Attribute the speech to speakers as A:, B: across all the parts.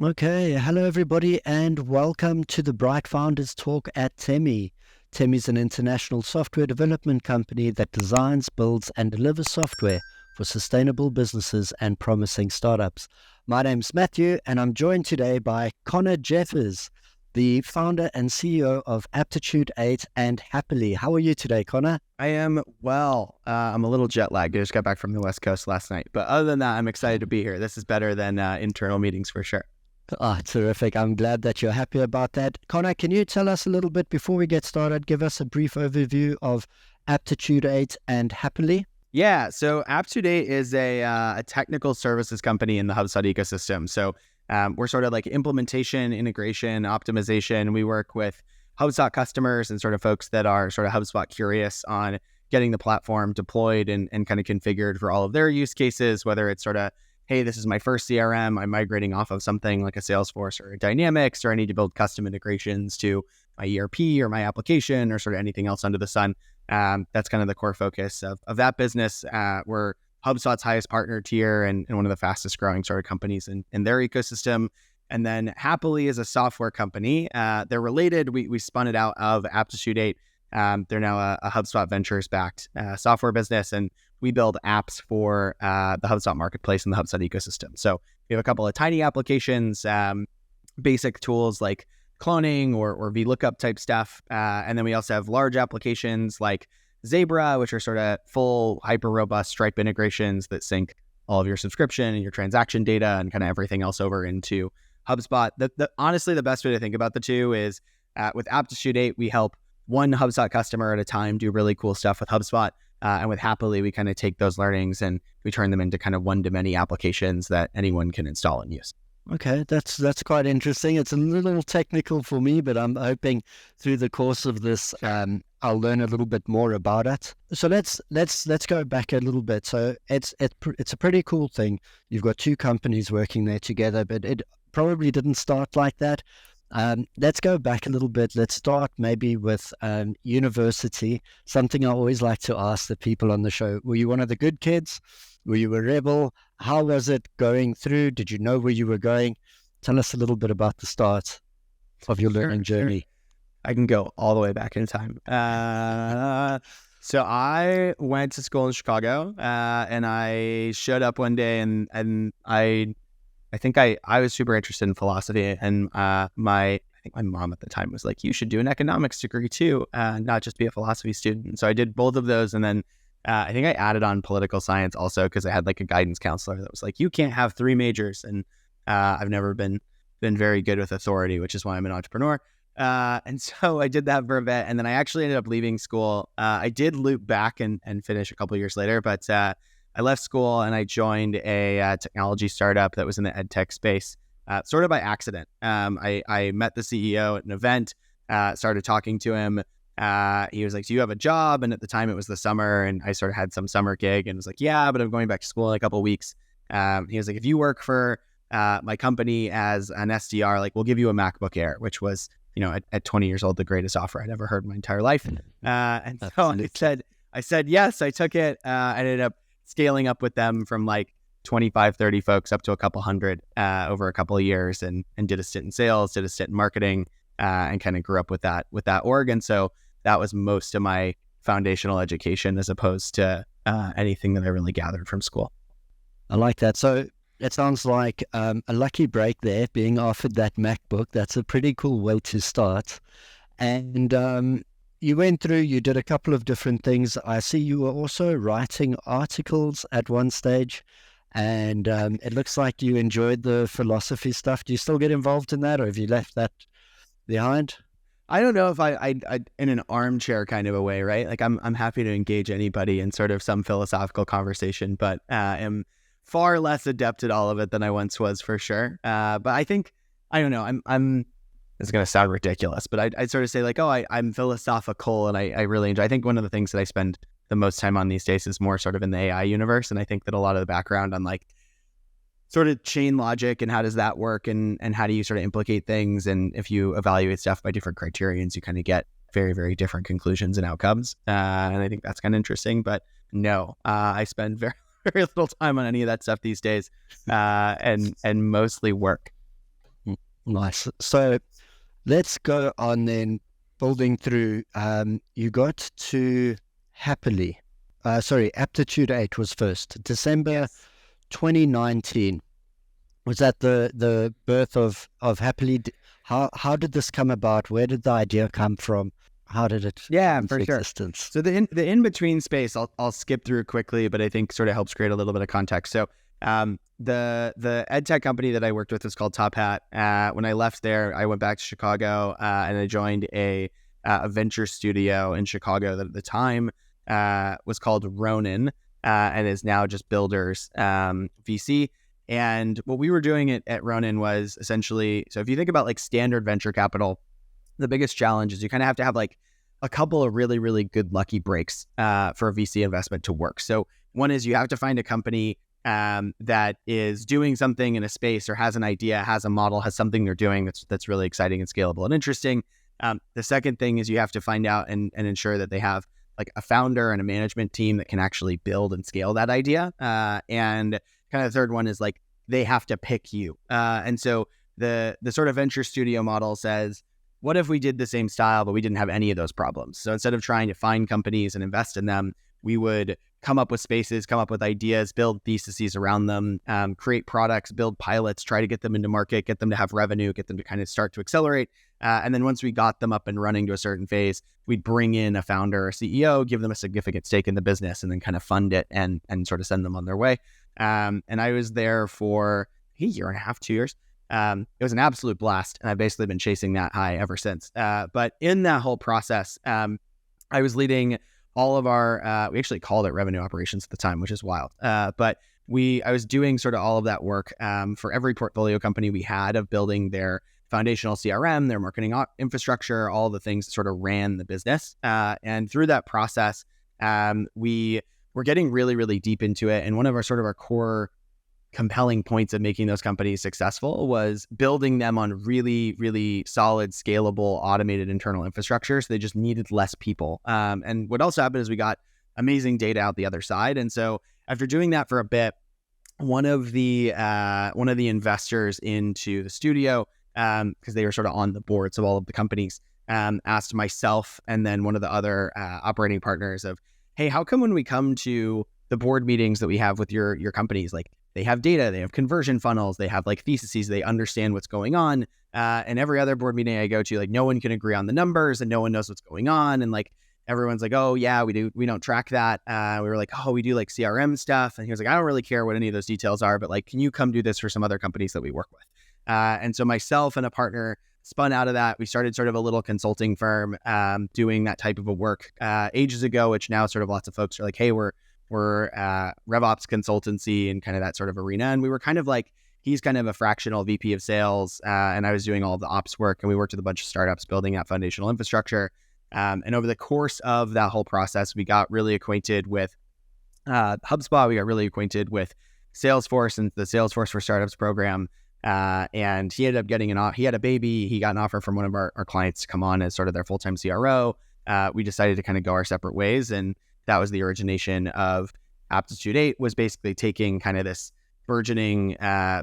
A: Okay, hello everybody, and welcome to the Bright Founders Talk at Temi. Temi is an international software development company that designs, builds, and delivers software for sustainable businesses and promising startups. My name's Matthew, and I'm joined today by Connor Jeffers, the founder and CEO of Aptitude 8 and Happily. How are you today, Connor?
B: I am well. I'm a little jet lagged. I just got back from the West Coast last night. But other than that, I'm excited to be here. This is better than internal meetings for sure.
A: Terrific. I'm glad that you're happy about that. Connor, can you tell us a little bit before we get started, give us a brief overview of Aptitude 8 and Happily?
B: Yeah, so Aptitude is a technical services company in the HubSpot ecosystem. So we're sort of like implementation, integration, optimization. We work with HubSpot customers and sort of folks that are sort of HubSpot curious on getting the platform deployed and kind of configured for all of their use cases, whether it's sort of, hey, this is my first CRM. I'm migrating off of something like a Salesforce or a Dynamics, or I need to build custom integrations to my ERP or my application or sort of anything else under the sun. That's kind of the core focus of that business. We're HubSpot's highest partner tier and one of the fastest growing sort of companies in their ecosystem. And then Happily is a software company. They're related. We spun it out of Aptitude 8. They're now a HubSpot Ventures backed software business, and we build apps for the HubSpot marketplace and the HubSpot ecosystem. So we have a couple of tiny applications, basic tools like cloning or VLOOKUP type stuff. And then we also have large applications like Zebra, which are sort of full, hyper robust Stripe integrations that sync all of your subscription and your transaction data and kind of everything else over into HubSpot. Honestly, the best way to think about the two is with Aptitude 8, we help one HubSpot customer at a time do really cool stuff with HubSpot. And with Happily, we kind of take those learnings and we turn them into kind of one-to-many applications that anyone can install and use.
A: Okay, that's quite interesting. It's a little technical for me, but I'm hoping through the course of this, I'll learn a little bit more about it. So let's go back a little bit. So it's a pretty cool thing. You've got two companies working there together, but it probably didn't start like that. Let's go back a little bit. Let's start maybe with university. Something I always like to ask the people on the show. Were you one of the good kids? Were you a rebel? How was it going through? Did you know where you were going? Tell us a little bit about the start of your learning journey.
B: I can go all the way back in time. So I went to school in Chicago, and I showed up one day, and I think I was super interested in philosophy, and I think my mom at the time was like, you should do an economics degree too, not just be a philosophy student. So I did both of those, and then I think I added on political science also because I had like a guidance counselor that was like, you can't have three majors, and I've never been very good with authority, which is why I'm an entrepreneur. And so I did that for a bit, and then I actually ended up leaving school. I did loop back and finish a couple of years later, but I left school and I joined a technology startup that was in the ed tech space, sort of by accident. I met the CEO at an event, started talking to him. He was like, do you have a job? And at the time it was the summer, and I sort of had some summer gig and was like, yeah, but I'm going back to school in a couple of weeks. He was like, if you work for my company as an SDR, like we'll give you a MacBook Air, which was, at 20 years old, the greatest offer I'd ever heard in my entire life. And so I said, yes, I took it. I ended up scaling up with them from like 25, 30 folks up to a couple hundred over a couple of years, and did a stint in sales, did a stint in marketing, and kind of grew up with that org. And so that was most of my foundational education as opposed to anything that I really gathered from school.
A: I like that. So it sounds like a lucky break there, being offered that MacBook. That's a pretty cool way to start. And you went through, you did a couple of different things. I see you were also writing articles at one stage, and it looks like you enjoyed the philosophy stuff. Do you still get involved in that, or have you left that behind?
B: I don't know if I in an armchair kind of a way, right? Like I'm happy to engage anybody in sort of some philosophical conversation, but am far less adept at all of it than I once was, for sure. But I think, I don't know, I'm it's going to sound ridiculous, but I'd sort of say like, I'm philosophical, and I really enjoy. I think one of the things that I spend the most time on these days is more sort of in the AI universe. And I think that a lot of the background on like sort of chain logic and how does that work, and how do you sort of implicate things, and if you evaluate stuff by different criterions, you kind of get very, very different conclusions and outcomes. And I think that's kind of interesting. But no, I spend very, very little time on any of that stuff these days, and mostly work.
A: Nice. So let's go on then, building through. You got to Happily. Sorry, Aptitude 8 was first. December 2019. Was that the birth of Happily? How did this come about? Where did the idea come from? How did it come
B: For
A: into
B: sure.
A: existence?
B: So the in between space, I'll skip through quickly, but I think sort of helps create a little bit of context. So the ed tech company that I worked with was called Top Hat. When I left there, I went back to Chicago and I joined a venture studio in Chicago that at the time was called Ronin and is now just Builders VC. And what we were doing at Ronin was essentially, so if you think about like standard venture capital, the biggest challenge is you kind of have to have like a couple of really, really good lucky breaks for a VC investment to work. So one is you have to find a company that is doing something in a space or has an idea, has a model, has something they're doing that's really exciting and scalable and interesting. The second thing is you have to find out and ensure that they have like a founder and a management team that can actually build and scale that idea. And kind of the third one is like they have to pick you. And so the sort of venture studio model says, what if we did the same style, but we didn't have any of those problems? So instead of trying to find companies and invest in them, we would come up with spaces, come up with ideas, build theses around them, create products, build pilots, try to get them into market, get them to have revenue, get them to kind of start to accelerate. And then once we got them up and running to a certain phase, we'd bring in a founder or CEO, give them a significant stake in the business, and then kind of fund it and sort of send them on their way. And I was there for a year and a half, 2 years. It was an absolute blast, and I've basically been chasing that high ever since. But in that whole process, I was leading all of our, we actually called it revenue operations at the time, which is wild. But I was doing sort of all of that work for every portfolio company we had of building their foundational CRM, their marketing infrastructure, all the things that sort of ran the business. And through that process, we were getting really, really deep into it. And one of our core compelling points of making those companies successful was building them on really, really solid, scalable, automated internal infrastructure. So they just needed less people. And what also happened is we got amazing data out the other side. And so after doing that for a bit, one of the investors into the studio, because they were sort of on the boards of all of the companies, asked myself and then one of the other operating partners of, hey, how come when we come to the board meetings that we have with your companies, like they have data, they have conversion funnels, they have like theses, they understand what's going on. And every other board meeting I go to, like no one can agree on the numbers and no one knows what's going on. And like everyone's like, oh yeah, we don't track that. We were like, oh, we do like CRM stuff. And he was like, I don't really care what any of those details are, but like, can you come do this for some other companies that we work with? And so myself and a partner spun out of that. We started sort of a little consulting firm doing that type of a work ages ago, which now sort of lots of folks are like, hey, we're RevOps consultancy and kind of that sort of arena. And we were kind of like, he's kind of a fractional VP of sales, and I was doing all of the ops work. And we worked with a bunch of startups building out foundational infrastructure. And over the course of that whole process, we got really acquainted with HubSpot. We got really acquainted with Salesforce and the Salesforce for Startups program. And he ended up getting he had a baby. He got an offer from one of our clients to come on as sort of their full-time CRO. We decided to kind of go our separate ways. And that was the origination of Aptitude 8, was basically taking kind of this burgeoning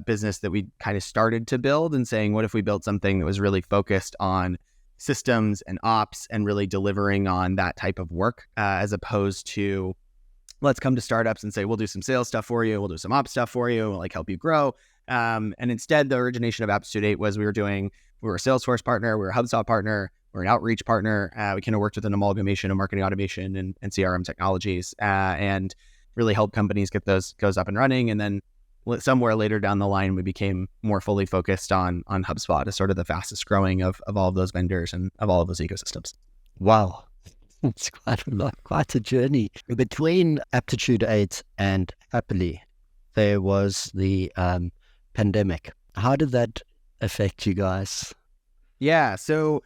B: business that we kind of started to build and saying, what if we built something that was really focused on systems and ops and really delivering on that type of work, as opposed to let's come to startups and say, we'll do some sales stuff for you, we'll do some ops stuff for you, we'll like help you grow. And instead, the origination of Aptitude 8 was we were a Salesforce partner, we were a HubSpot partner, we're an outreach partner. We kind of worked with an amalgamation of marketing automation and CRM technologies, and really helped companies get those up and running. And then somewhere later down the line, we became more fully focused on HubSpot as sort of the fastest growing of all of those vendors and of all of those ecosystems.
A: Wow. It's quite a lot, quite a journey. Between Aptitude 8 and Happily, there was the pandemic. How did that affect you guys?
B: Yeah, so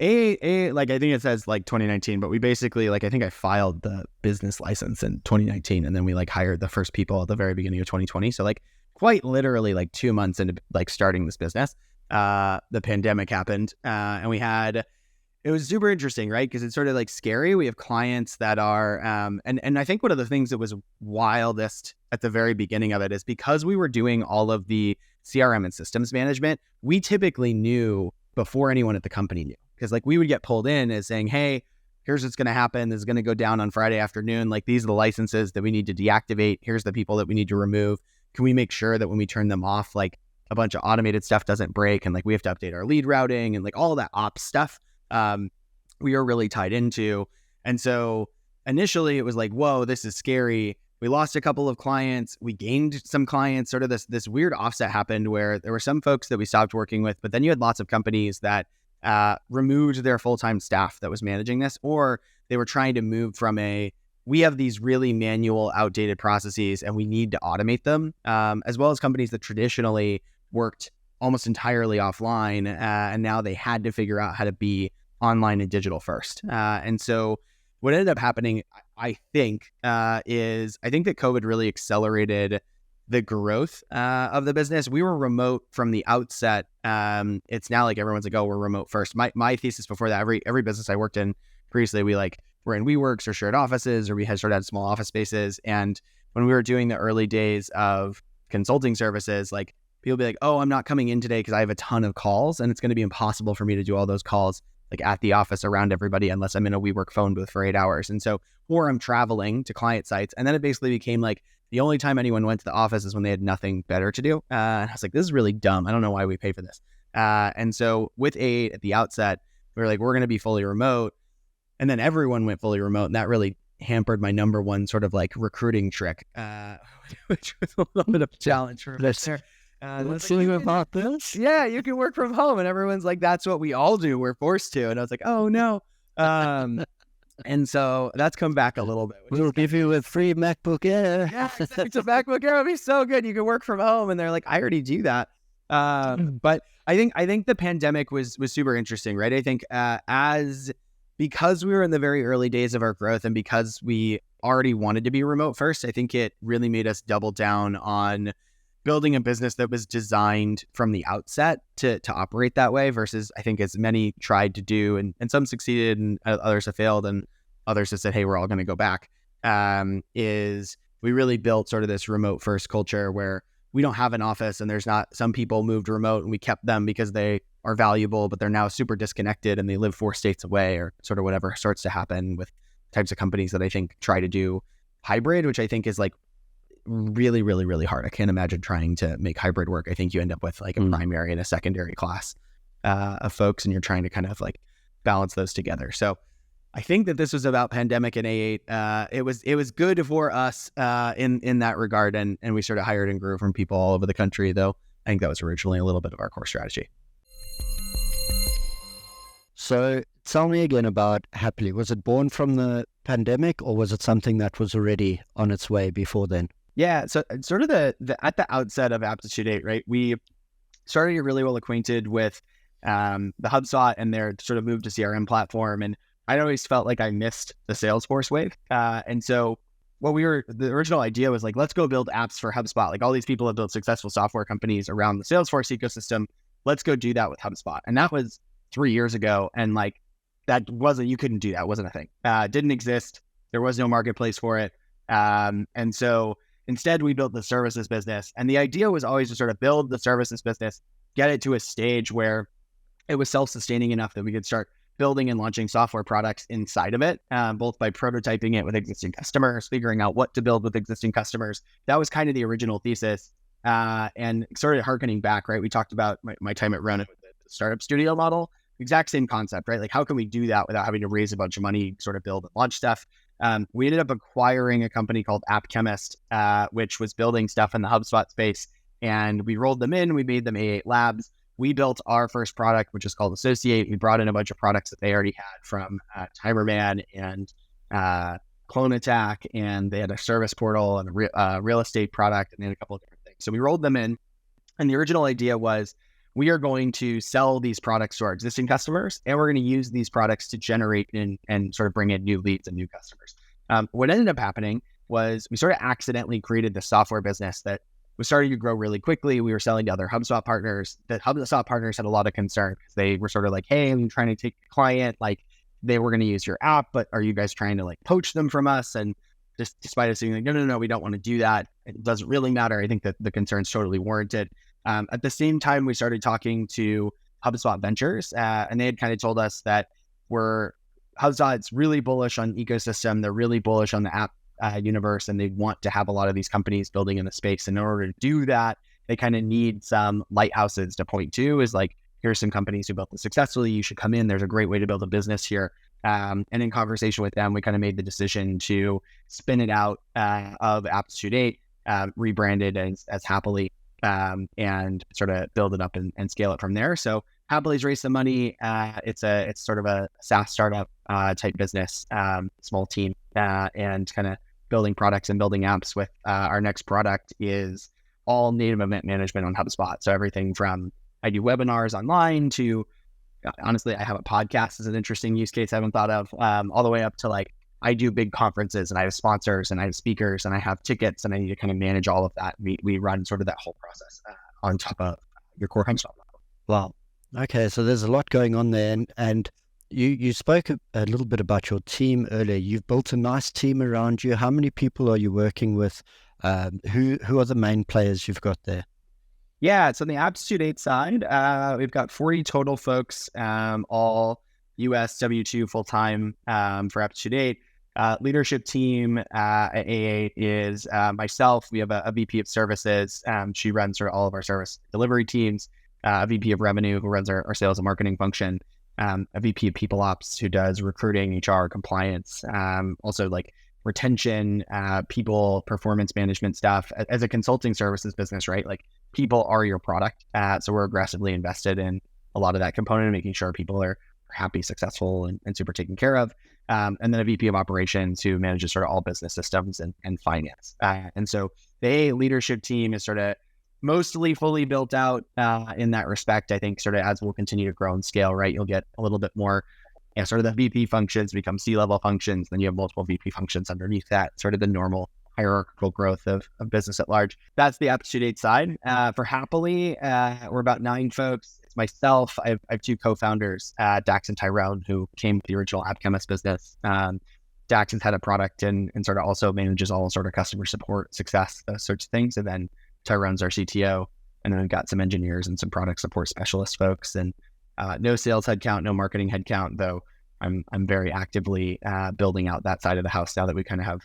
B: like I think it says like 2019, but we basically like I think I filed the business license in 2019, and then we like hired the first people at the very beginning of 2020. So like quite literally like 2 months into like starting this business, the pandemic happened, and it was super interesting, right? Because it's sort of like scary. We have clients that are, and I think one of the things that was wildest at the very beginning of it is because we were doing all of the CRM and systems management, we typically knew before anyone at the company knew. Because like we would get pulled in as saying, hey, here's what's going to happen. This is going to go down on Friday afternoon. Like these are the licenses that we need to deactivate. Here's the people that we need to remove. Can we make sure that when we turn them off, like a bunch of automated stuff doesn't break and like we have to update our lead routing and like all that ops stuff we are really tied into. And so initially it was like, whoa, this is scary. We lost a couple of clients. We gained some clients. Sort of this weird offset happened where there were some folks that we stopped working with, but then you had lots of companies that removed their full-time staff that was managing this, or they were trying to move from we have these really manual, outdated processes and we need to automate them, as well as companies that traditionally worked almost entirely offline, and now they had to figure out how to be online and digital first. And so what ended up happening, I think that COVID really accelerated the growth of the business. We were remote from the outset. It's now like everyone's like, oh, we're remote first. My thesis before that, every business I worked in previously, we were in WeWorks or shared offices, or we had small office spaces. And when we were doing the early days of consulting services, like people be like, oh, I'm not coming in today because I have a ton of calls and it's going to be impossible for me to do all those calls like at the office around everybody unless I'm in a WeWork phone booth for 8 hours. And so, or I'm traveling to client sites. And then it basically became like the only time anyone went to the office is when they had nothing better to do. And I was like, this is really dumb. I don't know why we pay for this. And so with A at the outset, we were like, we're going to be fully remote. And then everyone went fully remote. And that really hampered my number one sort of like recruiting trick, which was a little bit of a challenge for us there.
A: Let's see about this.
B: Yeah, you can work from home. And everyone's like, that's what we all do. We're forced to. And I was like, oh no. And so that's come back a little bit.
A: We'll give you a free MacBook Air.
B: Yeah, exactly. It's a MacBook Air would be so good. You can work from home. And they're like, I already do that. But I think the pandemic was super interesting, right? I think because we were in the very early days of our growth and because we already wanted to be remote first, I think it really made us double down on building a business that was designed from the outset to operate that way versus I think as many tried to do and some succeeded and others have failed and others have said, hey, we're all going to go back, is we really built sort of this remote first culture where we don't have an office and there's not some people moved remote and we kept them because they are valuable, but they're now super disconnected and they live 4 states away or sort of whatever starts to happen with types of companies that I think try to do hybrid, which I think is like really, really, really hard. I can't imagine trying to make hybrid work. I think you end up with like a primary and a secondary class of folks, and you're trying to kind of like balance those together. So I think that this was about pandemic and A8. It was good for us in that regard, and we sort of hired and grew from people all over the country, though I think that was originally a little bit of our core strategy.
A: So tell me again about Happily. Was it born from the pandemic or was it something that was already on its way before then?
B: Yeah, so sort of the at the outset of Aptitude 8, right? We started to get really well acquainted with the HubSpot and their sort of move to CRM platform, and I always felt like I missed the Salesforce wave. And so the original idea was like, let's go build apps for HubSpot. Like all these people have built successful software companies around the Salesforce ecosystem. Let's go do that with HubSpot. And that was 3 years ago. And like, you couldn't do that. It wasn't a thing. Didn't exist. There was no marketplace for it. And so instead we built the services business. And the idea was always to sort of build the services business, get it to a stage where it was self-sustaining enough that we could start building and launching software products inside of it, both by prototyping it with existing customers, figuring out what to build with existing customers. That was kind of the original thesis. And sort of harkening back, right? We talked about my time at Ronin with the startup studio model, exact same concept, right? Like how can we do that without having to raise a bunch of money, sort of build and launch stuff? We ended up acquiring a company called AppChemist, which was building stuff in the HubSpot space. And we rolled them in, we made them A8 Labs. We built our first product, which is called Associate. We brought in a bunch of products that they already had from Timerman and Clone Attack, and they had a service portal and a real estate product, and they had a couple of different things. So we rolled them in, and the original idea was we are going to sell these products to our existing customers, and we're going to use these products to generate and sort of bring in new leads and new customers. What ended up happening was we sort of accidentally created the software business that was starting to grow really quickly. We were selling to other HubSpot partners. The HubSpot partners had a lot of concern because they were sort of like, hey, I'm trying to take a client. Like they were going to use your app, but are you guys trying to like poach them from us? And just despite us being like, no, we don't want to do that. It doesn't really matter. I think that the concern's totally warranted. At the same time, we started talking to HubSpot Ventures, and they had kind of told us that HubSpot's really bullish on ecosystem. They're really bullish on the app universe, and they want to have a lot of these companies building in the space. And in order to do that, they kind of need some lighthouses to point to, is like, here's some companies who built this successfully. You should come in. There's a great way to build a business here. And in conversation with them, we kind of made the decision to spin it out of Aptitude 8, rebranded as Happily, and sort of build it up and scale it from there. So Happy's raised some money. It's sort of a SaaS startup type business, small team, and kind of building products and building apps with our next product is all native event management on HubSpot. So everything from I do webinars online to, honestly, I have a podcast as an interesting use case I haven't thought of, all the way up to like, I do big conferences and I have sponsors and I have speakers and I have tickets and I need to kind of manage all of that. We run sort of that whole process on top of your core HubSpot model.
A: Wow. Okay, so there's a lot going on there, and you spoke a little bit about your team earlier. You've built a nice team around you. How many people are you working with? Who are the main players you've got there?
B: Yeah, so on the Aptitude 8 side, we've got 40 total folks, all US W-2 full-time for Aptitude 8. Leadership team at A8 is myself. We have a VP of services. She runs sort of all of our service delivery teams. A VP of revenue who runs our sales and marketing function. A VP of people ops who does recruiting, HR, compliance. Also like retention, people, performance management stuff. As a consulting services business, right? Like people are your product. So we're aggressively invested in a lot of that component, making sure people are happy, successful, and super taken care of. And then a VP of operations who manages sort of all business systems and finance. And so the leadership team is sort of mostly fully built out in that respect. I think sort of as we'll continue to grow and scale, right, you'll get a little bit more, sort of the VP functions become C-level functions. Then you have multiple VP functions underneath that, sort of the normal hierarchical growth of business at large. That's the Aptitude 8 side. For Happily, we're about 9 folks. It's myself. I have 2 co-founders, Dax and Tyrone, who came with the original App Chemist business. Dax has had a product and sort of also manages all sort of customer support, success, those sorts of things. And then Tyrone's our CTO. And then we've got some engineers and some product support specialist folks, and no sales headcount, no marketing headcount, though I'm very actively building out that side of the house now that we kind of have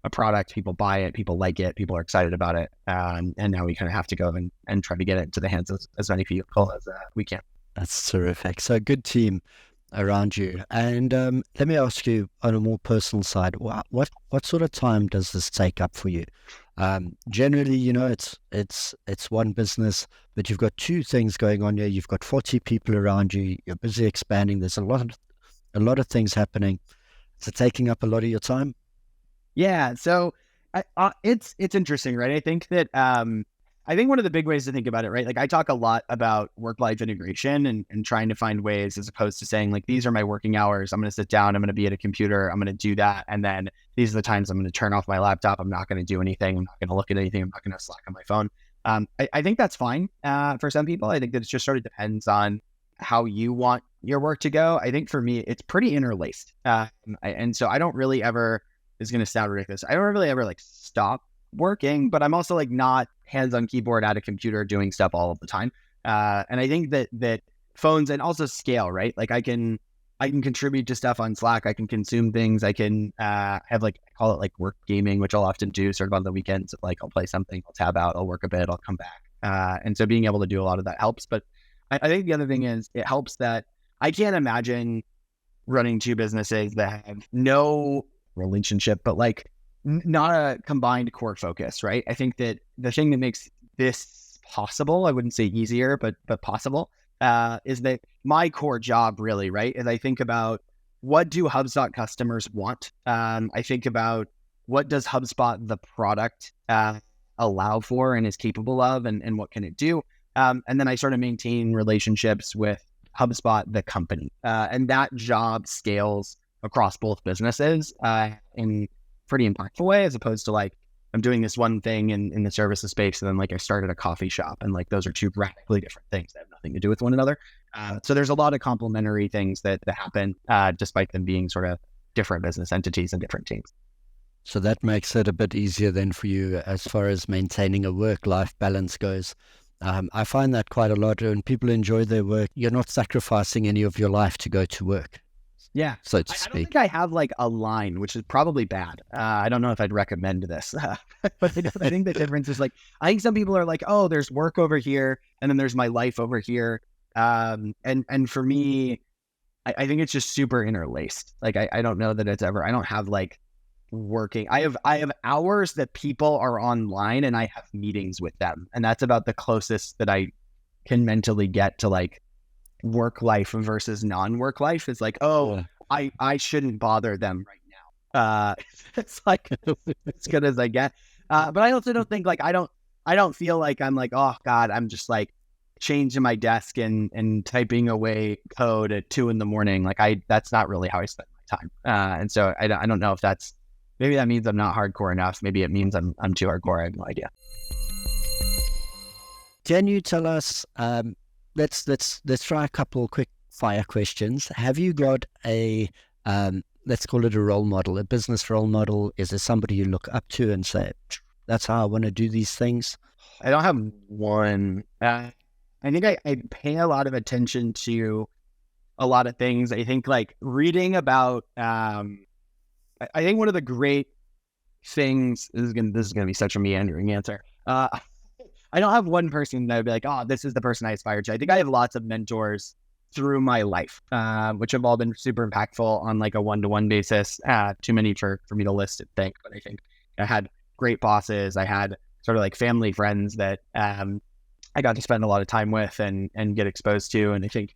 B: a product, people buy it, people like it, people are excited about it. And now we kind of have to go and try to get it into the hands of as many people as we can.
A: That's terrific. So a good team around you. And let me ask you on a more personal side, what sort of time does this take up for you? Generally, it's one business, but you've got 2 things going on here. You've got 40 people around you. You're busy expanding. There's a lot of things happening. Is it taking up a lot of your time?
B: Yeah. So it's interesting, right? I think that I think one of the big ways to think about it, right? Like I talk a lot about work-life integration and trying to find ways, as opposed to saying like, these are my working hours. I'm going to sit down. I'm going to be at a computer. I'm going to do that. And then these are the times I'm going to turn off my laptop. I'm not going to do anything. I'm not going to look at anything. I'm not going to Slack on my phone. I think that's fine for some people. I think that it just sort of depends on how you want your work to go. I think for me, it's pretty interlaced. And so I don't really ever, this is going to sound ridiculous, I don't really ever like stop working, but I'm also like not hands on keyboard at a computer doing stuff all of the time. And I think that phones and also scale, right? Like I can contribute to stuff on Slack. I can consume things. I can have like, I call it like work gaming, which I'll often do sort of on the weekends. Like I'll play something, I'll tab out, I'll work a bit, I'll come back. And so being able to do a lot of that helps. But I think the other thing is it helps that I can't imagine running 2 businesses that have no relationship, but like not a combined core focus, right? I think that the thing that makes this possible, I wouldn't say easier, but possible, is that my core job really, right? Is I think about what do HubSpot customers want? I think about what does HubSpot, the product, allow for and is capable of, and what can it do? And then I sort of maintain relationships with HubSpot, the company. And that job scales across both businesses in pretty impactful way, as opposed to like, I'm doing this one thing in the services space, and then like I started a coffee shop, and like those are 2 radically different things that have nothing to do with one another. So there's a lot of complementary things that happen, despite them being sort of different business entities and different teams.
A: So that makes it a bit easier then for you as far as maintaining a work-life balance goes. I find that quite a lot. When people enjoy their work, you're not sacrificing any of your life to go to work.
B: Yeah.
A: So to
B: I don't
A: speak.
B: think I have like a line, which is probably bad. I don't know if I'd recommend this, but I think the difference is like, I think some people are like, oh, there's work over here and then there's my life over here. And for me, I think it's just super interlaced. Like, I don't know that it's ever, I don't have like working. I have hours that people are online and I have meetings with them. And that's about the closest that I can mentally get to like work life versus non-work life. Is like, oh, I shouldn't bother them right now. It's like as good as I get. But I also don't think like, I don't feel like I'm like, oh God, I'm just like changing my desk and typing away code at 2 a.m. Like that's not really how I spend my time. And so I don't know if maybe that means I'm not hardcore enough. Maybe it means I'm too hardcore. I have no idea.
A: Can you tell us, let's try a couple quick fire questions. Have you got a, let's call it a role model, a business role model? Is there somebody you look up to and say, that's how I want to do these things?
B: I don't have one. I think I pay a lot of attention to a lot of things. I think like reading about, I think one of the great things, this is gonna be such a meandering answer. I don't have one person that would be like, oh, this is the person I aspire to. I think I have lots of mentors through my life, which have all been super impactful on like a one-to-one basis. Too many for me to list and think, but I think I had great bosses. I had sort of like family friends that I got to spend a lot of time with and get exposed to. And I think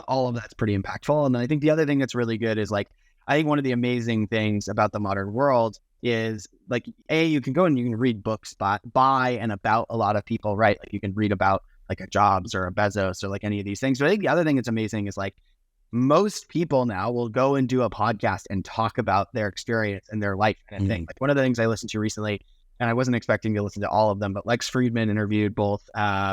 B: all of that's pretty impactful. And then I think the other thing that's really good is like, I think one of the amazing things about the modern world is like, you can go and you can read books by and about a lot of people, right? Like you can read about like a Jobs or a Bezos or like any of these things. But I think the other thing that's amazing is like most people now will go and do a podcast and talk about their experience and their life and a thing. Like one of the things I listened to recently, and I wasn't expecting to listen to all of them, but Lex Friedman interviewed both Mark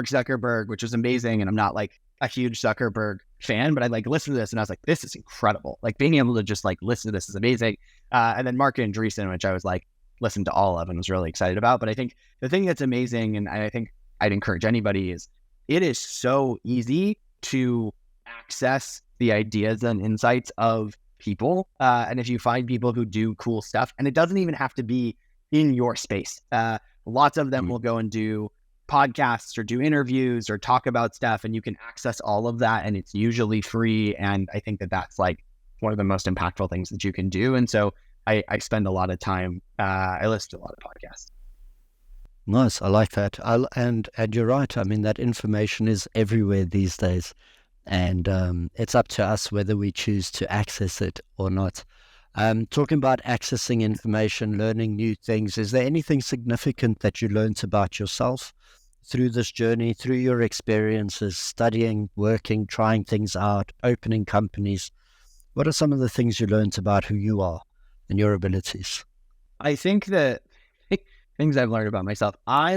B: Zuckerberg, which was amazing. And I'm not like a huge Zuckerberg fan, but I like listened to this and I was like, this is incredible. Like being able to just like listen to this is amazing. And then Mark Andreessen, which I was like, listened to all of and was really excited about. But I think the thing that's amazing, and I think I'd encourage anybody, is it is so easy to access the ideas and insights of people. And if you find people who do cool stuff, and it doesn't even have to be in your space, lots of them will go and do podcasts or do interviews or talk about stuff, and you can access all of that, and it's usually free. And I think that that's like one of the most impactful things that you can do. And so I spend a lot of time, I listen to a lot of podcasts.
A: Nice. I like that. And you're right. I mean, that information is everywhere these days, and it's up to us whether we choose to access it or not. Talking about accessing information, learning new things, is there anything significant that you learned about yourself through this journey, through your experiences, studying, working, trying things out, opening companies? What are some of the things you learned about who you are and your abilities?
B: I think that things I've learned about myself, I'm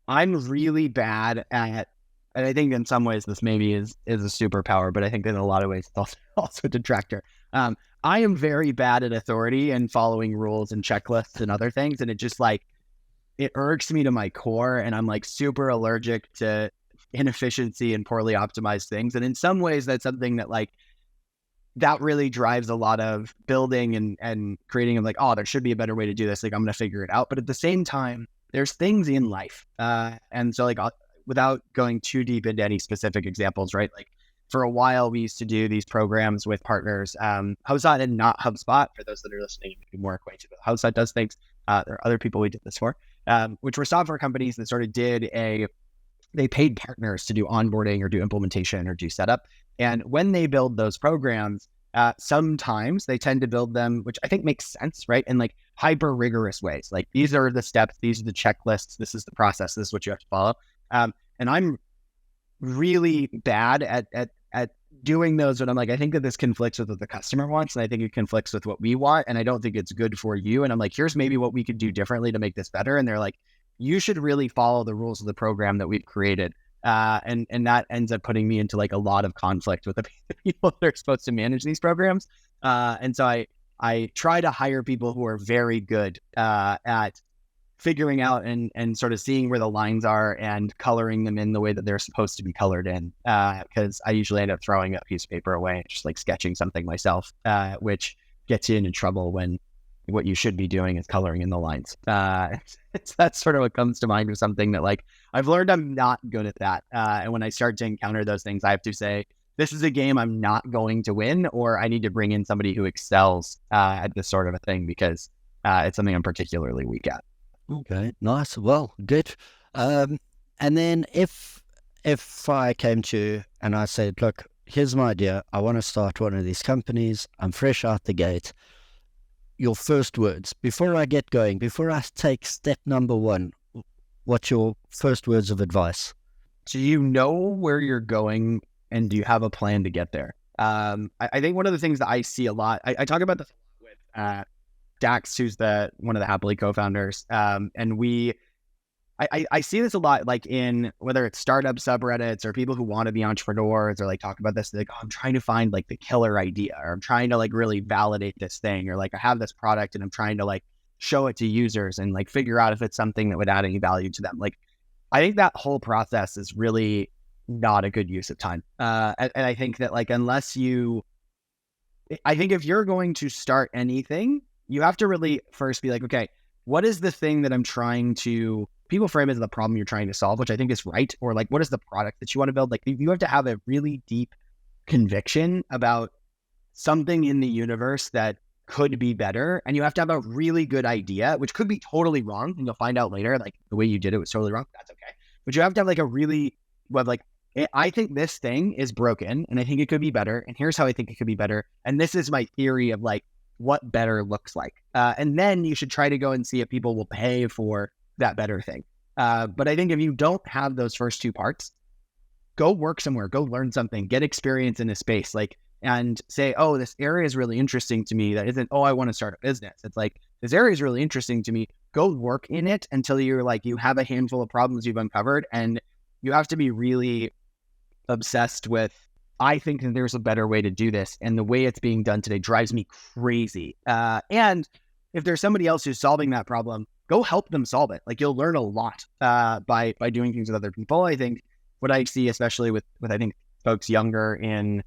B: really bad at, and I think in some ways this maybe is a superpower, but I think in a lot of ways it's also a detractor. I am very bad at authority and following rules and checklists and other things. And it just like, it irks me to my core. And I'm like super allergic to inefficiency and poorly optimized things. And in some ways that's something that like, that really drives a lot of building and creating of like, oh, there should be a better way to do this. Like I'm going to figure it out. But at the same time, there's things in life. And so like, without going too deep into any specific examples, right? Like for a while, we used to do these programs with partners, HubSpot and not HubSpot. For those that are listening, you can be more acquainted with how HubSpot does things. There are other people we did this for, which were software companies that sort of they paid partners to do onboarding or do implementation or do setup. And when they build those programs, sometimes they tend to build them, which I think makes sense, right? In like hyper rigorous ways. Like these are the steps, these are the checklists, this is the process, this is what you have to follow. And I'm really bad at doing those, but I'm like, I think that this conflicts with what the customer wants, and I think it conflicts with what we want, and I don't think it's good for you. And I'm like, here's maybe what we could do differently to make this better. And they're like, you should really follow the rules of the program that we've created. And that ends up putting me into like a lot of conflict with the people that are supposed to manage these programs. And so I try to hire people who are very good at figuring out and sort of seeing where the lines are and coloring them in the way that they're supposed to be colored in. Because I usually end up throwing a piece of paper away and just like sketching something myself, which gets you into trouble when what you should be doing is coloring in the lines. That's sort of what comes to mind with something that like I've learned I'm not good at that. And when I start to encounter those things, I have to say, this is a game I'm not going to win, or I need to bring in somebody who excels at this sort of a thing, because it's something I'm particularly weak at.
A: Okay, nice. Well, good. And then if I came to you and I said, look, here's my idea. I want to start one of these companies. I'm fresh out the gate. Your first words before I get going, before I take step number one, what's your first words of advice?
B: Do you know where you're going, and do you have a plan to get there? I think one of the things that I see a lot, I talk about this with Dax, who's one of the Happily co-founders, and I see this a lot, like in whether it's startup subreddits or people who want to be entrepreneurs, or like talk about this, like, oh, I'm trying to find like the killer idea, or I'm trying to like really validate this thing, or like I have this product and I'm trying to like show it to users and like figure out if it's something that would add any value to them. Like, I think that whole process is really not a good use of time. And I think that like, I think if you're going to start anything, you have to really first be like, okay, what is the thing that I'm trying to, people frame it as the problem you're trying to solve, which I think is right. Or like, what is the product that you want to build? Like, you have to have a really deep conviction about something in the universe that could be better. And you have to have a really good idea, which could be totally wrong. And you'll find out later, like the way you did it was totally wrong. That's okay. But you have to have like a really, well, like, I think this thing is broken and I think it could be better. And here's how I think it could be better. And this is my theory of like what better looks like. And then you should try to go and see if people will pay for that better thing. But I think if you don't have those first two parts, go work somewhere, go learn something, get experience in a space, like, and say, oh, this area is really interesting to me. That isn't, oh, I want to start a business. It's like, this area is really interesting to me. Go work in it until you're like, you have a handful of problems you've uncovered. And you have to be really obsessed with, I think that there's a better way to do this. And the way it's being done today drives me crazy. And if there's somebody else who's solving that problem, go help them solve it. Like, you'll learn a lot by doing things with other people. I think what I see, especially with I think folks younger and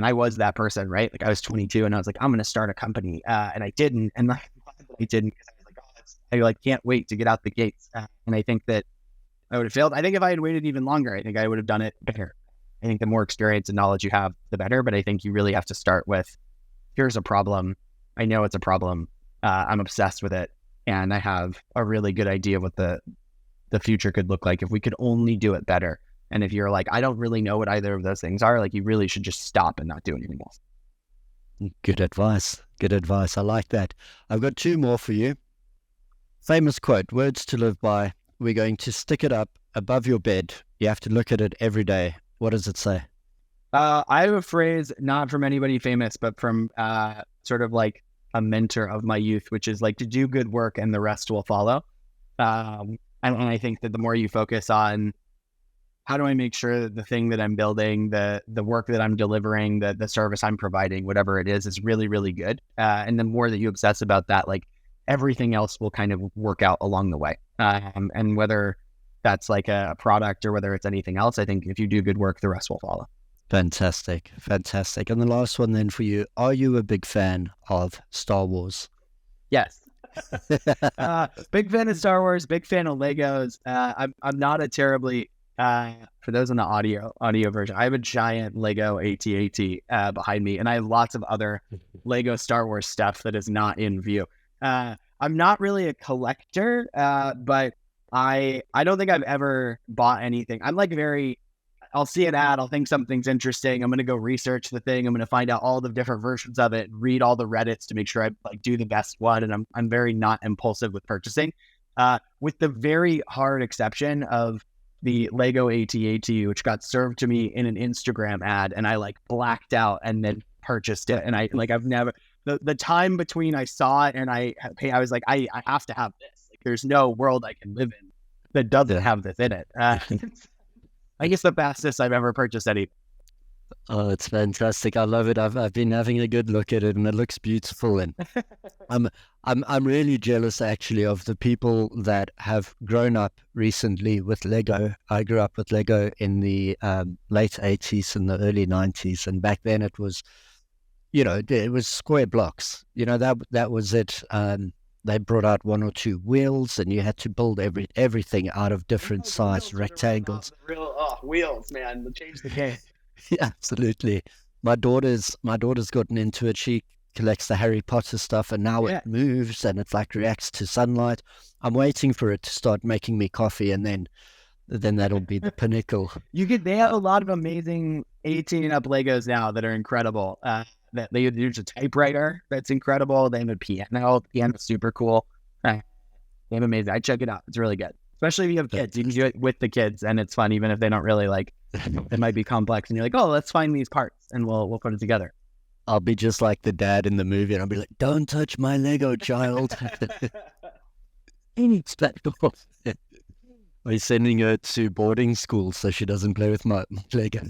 B: I was that person, right? Like, I was 22 and I was like, I'm going to start a company. And I didn't. And I didn't, because I was like, oh, I like can't wait to get out the gates. And I think that I would have failed. I think if I had waited even longer, I think I would have done it better. I think the more experience and knowledge you have, the better. But I think you really have to start with, here's a problem. I know it's a problem. I'm obsessed with it. And I have a really good idea of what the future could look like if we could only do it better. And if you're like, I don't really know what either of those things are, like, you really should just stop and not do anything else.
A: Good advice. Good advice. I like that. I've got two more for you. Famous quote, words to live by. We're going to stick it up above your bed. You have to look at it every day. What does it say?
B: I have a phrase, not from anybody famous, but from sort of like a mentor of my youth, which is like, to do good work and the rest will follow. And I think that the more you focus on, how do I make sure that the thing that I'm building, the work that I'm delivering, the service I'm providing, whatever it is really, really good. And the more that you obsess about that, like, everything else will kind of work out along the way. And whether that's like a product or whether it's anything else, I think if you do good work, the rest will follow.
A: Fantastic. Fantastic. And the last one then for you, are you a big fan of Star Wars?
B: Yes. Big fan of Star Wars, big fan of Legos. I'm not a terribly, for those in the audio version, I have a giant Lego AT-AT behind me, and I have lots of other Lego Star Wars stuff that is not in view. I'm not really a collector, but I don't think I've ever bought anything. I'm like I'll see an ad, I'll think something's interesting, I'm going to go research the thing, I'm going to find out all the different versions of it, read all the Reddits to make sure I like do the best one, and I'm very not impulsive with purchasing, with the very hard exception of the Lego AT-AT, which got served to me in an Instagram ad, and I like blacked out and then purchased it, and I've never, the time between I saw it and I was like, I have to have this. Like, there's no world I can live in that doesn't have this in it. I guess the fastest I've ever purchased any.
A: Oh, it's fantastic. I love it. I've been having a good look at it and it looks beautiful. And I'm really jealous actually of the people that have grown up recently with Lego. I grew up with Lego in the late 80s and the early 90s, and back then it was, it was square blocks. That was it. They brought out one or two wheels, and you had to build everything out of different size rectangles.
B: Wheels, man, change the game.
A: Yeah, absolutely. My daughter's gotten into it. She collects the Harry Potter stuff, and now it moves and it's like reacts to sunlight. I'm waiting for it to start making me coffee, and then that'll be the pinnacle.
B: They have a lot of amazing 18 up Legos now that are incredible. That they use a typewriter that's incredible. They have a piano. The piano's super cool. They have amazing. I check it out. It's really good. Especially if you have kids. You can do it with the kids, and it's fun, even if they don't really like. It might be complex, and you're like, oh, let's find these parts, and we'll put it together.
A: I'll be just like the dad in the movie, and I'll be like, "Don't touch my Lego, child." We're sending her to boarding school so she doesn't play with my Lego.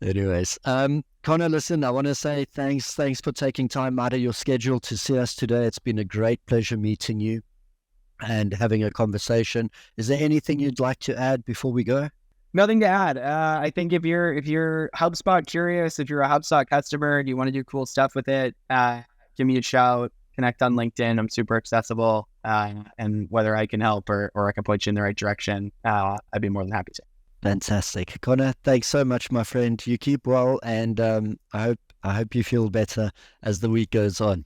A: Anyways, Connor, listen, I want to say thanks for taking time out of your schedule to see us today. It's been a great pleasure meeting you and having a conversation. Is there anything you'd like to add before we go?
B: Nothing to add. I think if you're HubSpot curious, if you're a HubSpot customer and you want to do cool stuff with it, give me a shout. Connect on LinkedIn. I'm super accessible. And whether I can help or I can point you in the right direction, I'd be more than happy to.
A: Fantastic. Connor, thanks so much, my friend. You keep well, and I hope you feel better as the week goes on.